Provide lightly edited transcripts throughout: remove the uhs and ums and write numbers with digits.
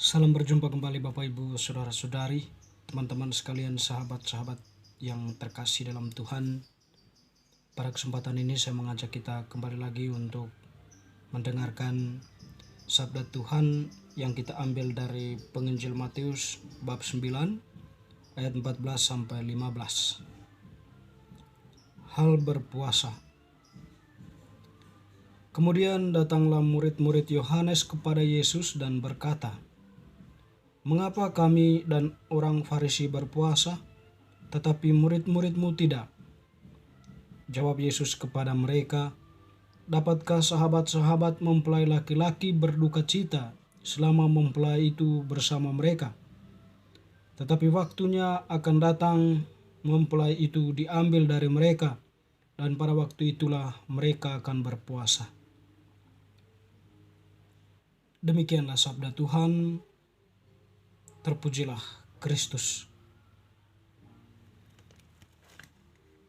Salam berjumpa kembali Bapak Ibu Saudara-saudari, teman-teman sekalian, sahabat-sahabat yang terkasih dalam Tuhan. Pada kesempatan ini saya mengajak kita kembali lagi untuk mendengarkan sabda Tuhan yang kita ambil dari Penginjil Matius bab 9 ayat 14 sampai 15. Hal berpuasa. Kemudian datanglah murid-murid Yohanes kepada Yesus dan berkata, "Mengapa kami dan orang Farisi berpuasa, tetapi murid-muridmu tidak?" Jawab Yesus kepada mereka, "Dapatkah sahabat-sahabat mempelai laki-laki berduka cita selama mempelai itu bersama mereka? Tetapi waktunya akan datang mempelai itu diambil dari mereka, dan pada waktu itulah mereka akan berpuasa." Demikianlah sabda Tuhan. Terpujilah Kristus.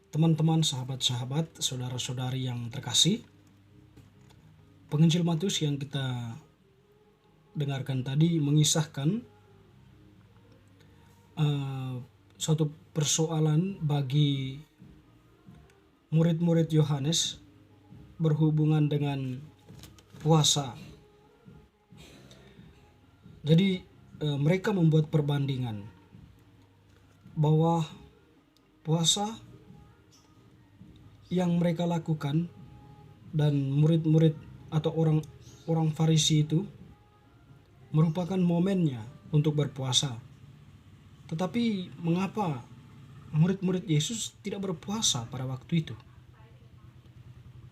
Teman-teman, sahabat-sahabat, saudara-saudari yang terkasih, Penginjil Matius yang kita dengarkan tadi mengisahkan suatu persoalan bagi murid-murid Yohanes berhubungan dengan puasa. Jadi mereka membuat perbandingan bahwa puasa yang mereka lakukan dan murid-murid atau orang Farisi itu merupakan momennya untuk berpuasa. Tetapi mengapa murid-murid Yesus tidak berpuasa pada waktu itu?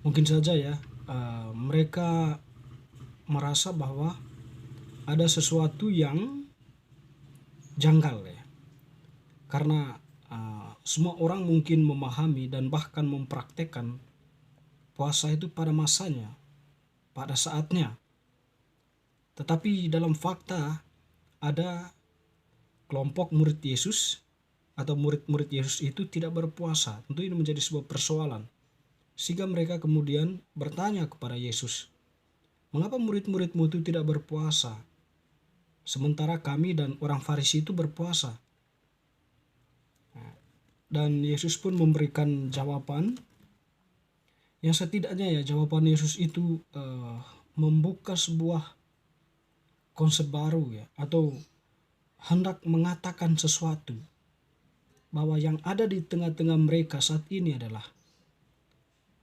Mungkin saja ya mereka merasa bahwa ada sesuatu yang janggal ya, karena semua orang mungkin memahami dan bahkan mempraktekkan puasa itu pada masanya, pada saatnya. Tetapi dalam fakta ada kelompok murid Yesus atau murid-murid Yesus itu tidak berpuasa. Tentu ini menjadi sebuah persoalan, sehingga mereka kemudian bertanya kepada Yesus, "Mengapa murid-muridmu itu tidak berpuasa, sementara kami dan orang Farisi itu berpuasa?" Dan Yesus pun memberikan jawaban yang setidaknya ya, jawaban Yesus itu membuka sebuah konsep baru ya, atau hendak mengatakan sesuatu, bahwa yang ada di tengah-tengah mereka saat ini adalah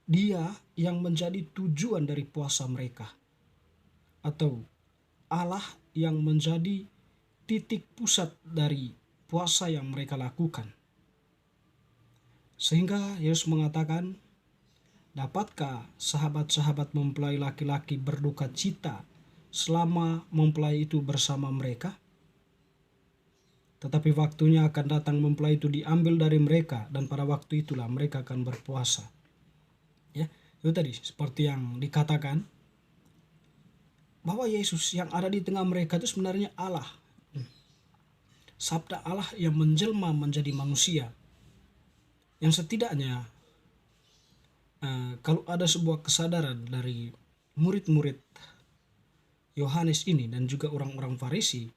Dia yang menjadi tujuan dari puasa mereka, atau Allah yang menjadi titik pusat dari puasa yang mereka lakukan. Sehingga Yesus mengatakan, "Dapatkah sahabat-sahabat mempelai laki-laki berduka cita selama mempelai itu bersama mereka? Tetapi waktunya akan datang mempelai itu diambil dari mereka, dan pada waktu itulah mereka akan berpuasa." Ya, itu tadi seperti yang dikatakan bahwa Yesus yang ada di tengah mereka itu sebenarnya Allah. Sabda Allah yang menjelma menjadi manusia. Yang setidaknya kalau ada sebuah kesadaran dari murid-murid Yohanes ini dan juga orang-orang Farisi,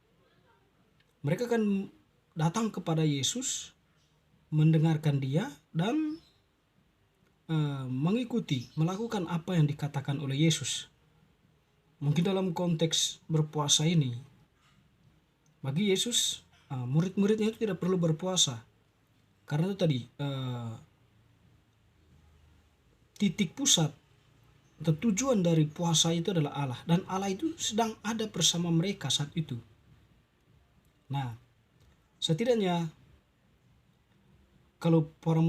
mereka kan datang kepada Yesus, mendengarkan Dia, dan mengikuti, melakukan apa yang dikatakan oleh Yesus. Mungkin dalam konteks berpuasa ini, bagi Yesus murid-muridnya itu tidak perlu berpuasa, karena itu tadi titik pusat atau tujuan dari puasa itu adalah Allah, dan Allah itu sedang ada bersama mereka saat itu. Nah, setidaknya kalau para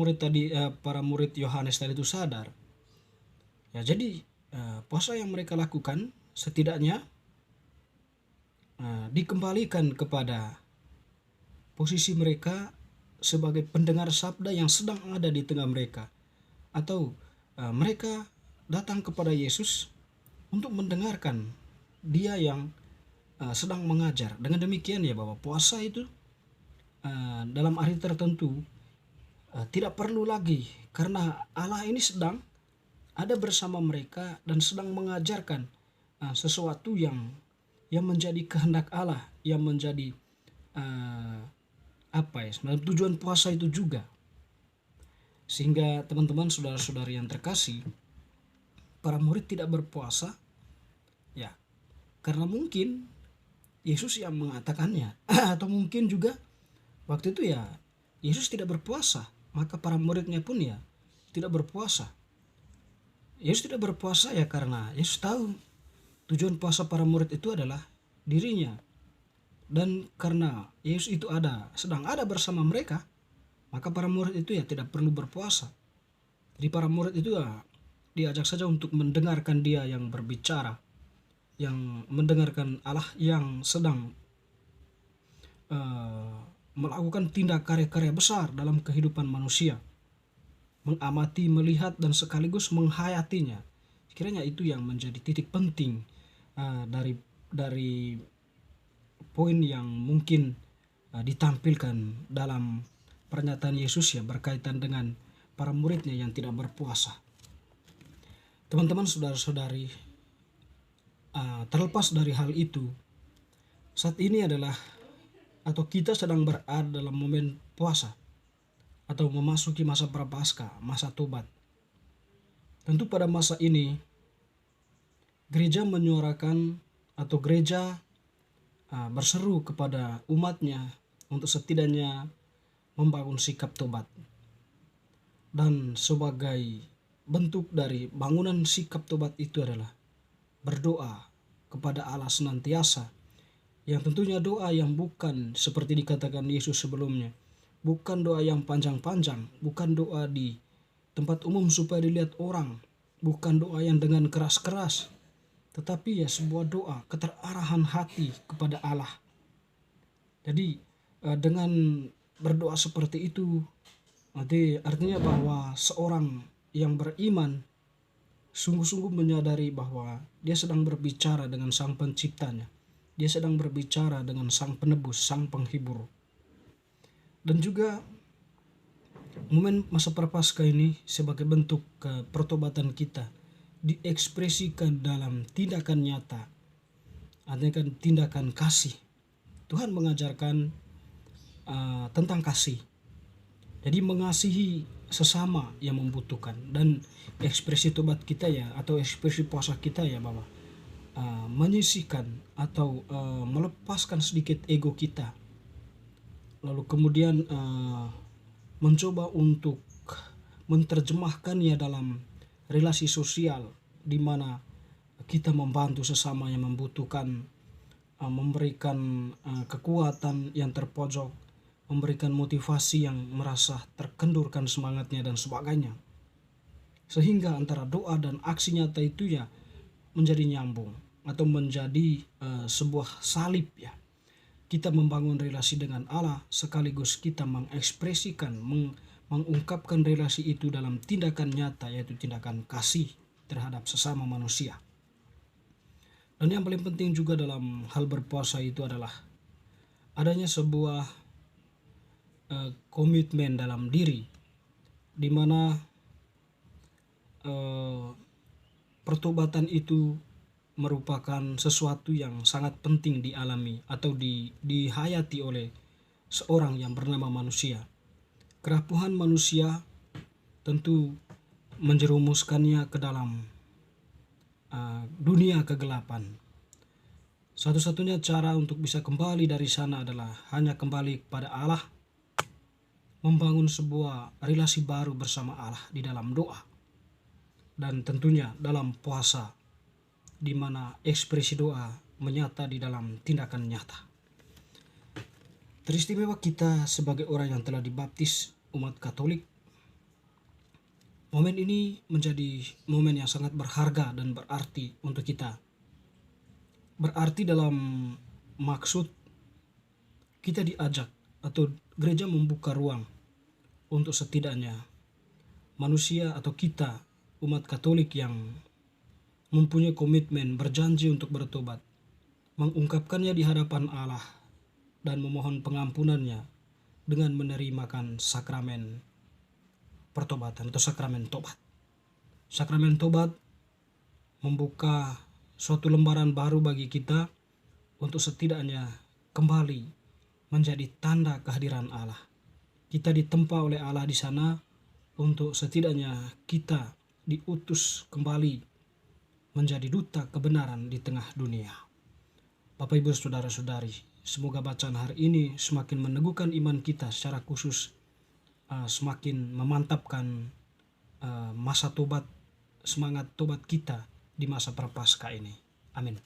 murid Yohanes tadi itu sadar, ya jadi puasa yang mereka lakukan setidaknya dikembalikan kepada posisi mereka sebagai pendengar sabda yang sedang ada di tengah mereka, atau mereka datang kepada Yesus untuk mendengarkan Dia yang sedang mengajar. Dengan demikian ya, bahwa puasa itu dalam arti tertentu tidak perlu lagi, karena Allah ini sedang ada bersama mereka dan sedang mengajarkan sesuatu yang yang menjadi kehendak Allah, yang menjadi sebenarnya tujuan puasa itu juga. Sehingga teman-teman, saudara-saudari yang terkasih, para murid tidak berpuasa ya karena mungkin Yesus yang mengatakannya atau mungkin juga waktu itu ya Yesus tidak berpuasa, maka para muridnya pun ya tidak berpuasa. Yesus tidak berpuasa ya karena Yesus tahu tujuan puasa para murid itu adalah dirinya. Dan karena Yesus itu sedang ada bersama mereka, maka para murid itu ya tidak perlu berpuasa. Jadi para murid itu ya diajak saja untuk mendengarkan dia yang berbicara, yang mendengarkan Allah yang sedang melakukan tindak karya-karya besar dalam kehidupan manusia, mengamati, melihat, dan sekaligus menghayatinya. Kiranya itu yang menjadi titik penting dari poin yang mungkin ditampilkan dalam pernyataan Yesus ya berkaitan dengan para muridnya yang tidak berpuasa. Teman-teman, saudara-saudari, terlepas dari hal itu, saat ini atau kita sedang berada dalam momen puasa atau memasuki masa prapaskah, masa tobat. Tentu pada masa ini gereja menyuarakan atau gereja berseru kepada umatnya untuk setidaknya membangun sikap tobat. Dan sebagai bentuk dari bangunan sikap tobat itu adalah berdoa kepada Allah senantiasa, yang tentunya doa yang bukan seperti dikatakan Yesus sebelumnya, bukan doa yang panjang-panjang, bukan doa di tempat umum supaya dilihat orang, bukan doa yang dengan keras-keras, tetapi ya sebuah doa keterarahan hati kepada Allah. Jadi dengan berdoa seperti itu, artinya bahwa seorang yang beriman sungguh-sungguh menyadari bahwa dia sedang berbicara dengan Sang Penciptanya. Dia sedang berbicara dengan Sang Penebus, Sang Penghibur. Dan juga momen masa Prapaskah ini sebagai bentuk pertobatan kita diekspresikan dalam tindakan nyata, artinya kan tindakan kasih. Tuhan mengajarkan tentang kasih. Jadi mengasihi sesama yang membutuhkan, dan ekspresi tobat kita ya atau ekspresi puasa kita ya bahwa menyisihkan atau melepaskan sedikit ego kita, lalu kemudian mencoba untuk menerjemahkannya dalam relasi sosial di mana kita membantu sesama yang membutuhkan, memberikan kekuatan yang terpojok, memberikan motivasi yang merasa terkendurkan semangatnya dan sebagainya. Sehingga antara doa dan aksi nyata itu ya menjadi nyambung atau menjadi sebuah salib ya. Kita membangun relasi dengan Allah sekaligus kita mengekspresikan, mengungkapkan relasi itu dalam tindakan nyata, yaitu tindakan kasih terhadap sesama manusia. Dan yang paling penting juga dalam hal berpuasa itu adalah adanya sebuah komitmen dalam diri, di mana pertobatan itu merupakan sesuatu yang sangat penting dialami atau dihayati oleh seorang yang bernama manusia. Kerapuhan manusia tentu menjerumuskannya ke dalam dunia kegelapan. Satu-satunya cara untuk bisa kembali dari sana adalah hanya kembali kepada Allah, membangun sebuah relasi baru bersama Allah di dalam doa, dan tentunya dalam puasa, di mana ekspresi doa menyata di dalam tindakan nyata. Teristimewa kita sebagai orang yang telah dibaptis umat Katolik, momen ini menjadi momen yang sangat berharga dan berarti untuk kita. Berarti dalam maksud kita diajak atau gereja membuka ruang untuk setidaknya manusia atau kita umat Katolik yang mempunyai komitmen berjanji untuk bertobat, mengungkapkannya di hadapan Allah dan memohon pengampunannya dengan menerimakan sakramen pertobatan atau sakramen tobat. Sakramen tobat membuka suatu lembaran baru bagi kita untuk setidaknya kembali menjadi tanda kehadiran Allah. Kita ditempa oleh Allah di sana untuk setidaknya kita diutus kembali menjadi duta kebenaran di tengah dunia. Bapak Ibu Saudara-saudari, semoga bacaan hari ini semakin meneguhkan iman kita secara khusus, semakin memantapkan masa tobat, semangat tobat kita di masa prapaskah ini. Amin.